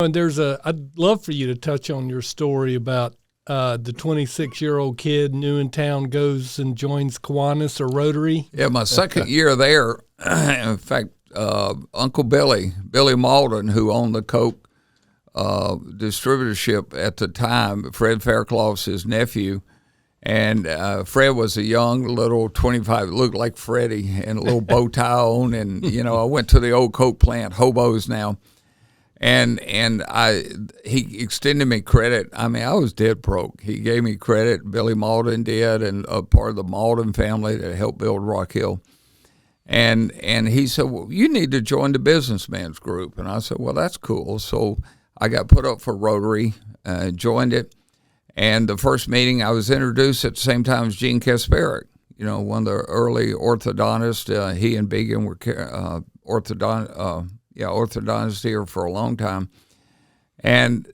And I'd love for you to touch on your story about the 26-year-old kid new in town goes and joins Kiwanis or Rotary. Yeah, my second year there, in fact, Uncle Billy Malden, who owned the Coke distributorship at the time, Fred Faircloth's his nephew, and Fred was a young little 25, looked like Freddie, and a little bow tie on, and I went to the old Coke plant, hobos now. And he extended me credit. I mean, I was dead broke. He gave me credit. Billy Malden did, and a part of the Malden family that helped build Rock Hill. And he said, well, you need to join the businessman's group. And I said, well, that's cool. So I got put up for Rotary, joined it. And the first meeting, I was introduced at the same time as Gene Kasparic, one of the early orthodontists. He and Began were orthodontist here for a long time. And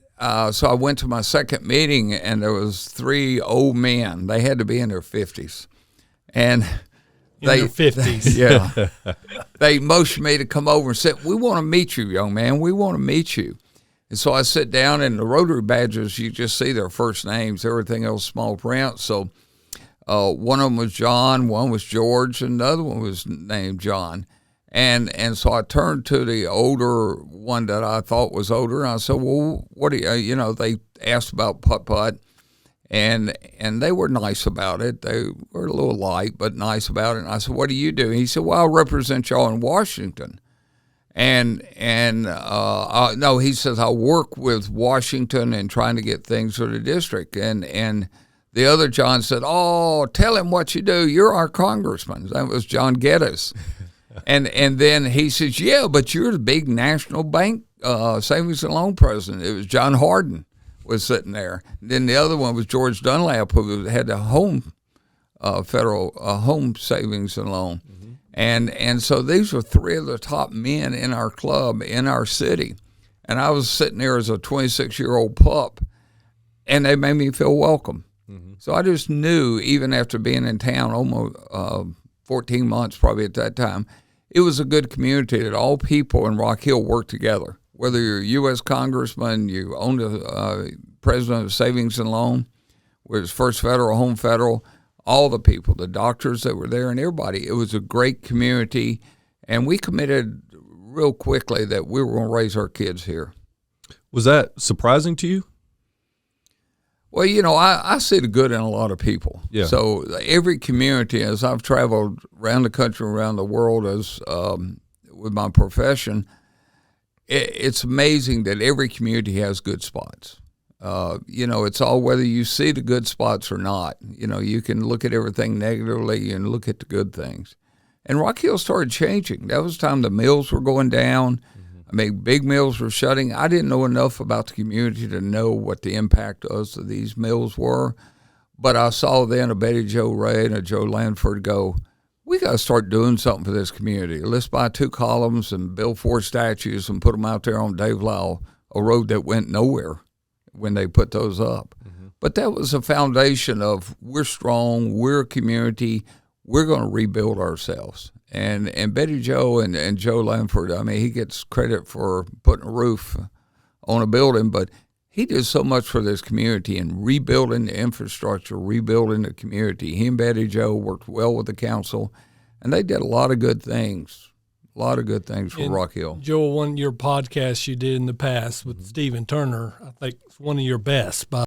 so I went to my second meeting, and there was three old men. They had to be in their 50s. And their 50s. Yeah. They motioned me to come over and said, we want to meet you, young man. We want to meet you. And so I sit down, and the Rotary badges, you just see their first names, everything else small print. So one of them was John, one was George, and the other one was named John. And so I turned to the older one that I thought was older, and I said, well, what do you, they asked about putt-putt, and they were nice about it. They were a little light, but nice about it. And I said, what do you do? And he said, well, I represent y'all in Washington. No, he says, I work with Washington and trying to get things for the district. And the other John said, oh, tell him what you do. You're our congressman. That was John Geddes. And then he says, yeah, but you're the big national bank savings and loan president. It was John Harden was sitting there. And then the other one was George Dunlap, who had the federal home savings and loan. Mm-hmm. And so these were three of the top men in our club, in our city. And I was sitting there as a 26-year-old pup, and they made me feel welcome. Mm-hmm. So I just knew, even after being in town almost 14 months probably at that time, it was a good community that all people in Rock Hill work together. Whether you're a U.S. congressman, you owned a president of Savings and Loan, was First Federal, Home Federal, all the people, the doctors that were there and everybody. It was a great community, and we committed real quickly that we were going to raise our kids here. Was that surprising to you? Well, I see the good in a lot of people. Yeah. So every community, as I've traveled around the country, around the world, as with my profession, it's amazing that every community has good spots. It's all whether you see the good spots or not. You can look at everything negatively and look at the good things. And Rock Hill started changing. That was the time the mills were going down. I mean, big mills were shutting. I didn't know enough about the community to know what the impact of these mills were. But I saw then a Betty Jo Ray and a Joe Lanford go, we got to start doing something for this community. Let's buy 2 columns and build 4 statues and put them out there on Dave Lyle, a road that went nowhere when they put those up. Mm-hmm. But that was a foundation of we're strong, we're a community, we're going to rebuild ourselves. And Betty Jo and Joe Lanford, I mean, he gets credit for putting a roof on a building, but he did so much for this community and rebuilding the infrastructure, rebuilding the community. He and Betty Jo worked well with the council, and they did a lot of good things. A lot of good things for Rock Hill. Joel, one of your podcasts you did in the past with Stephen Turner, I think it's one of your best, by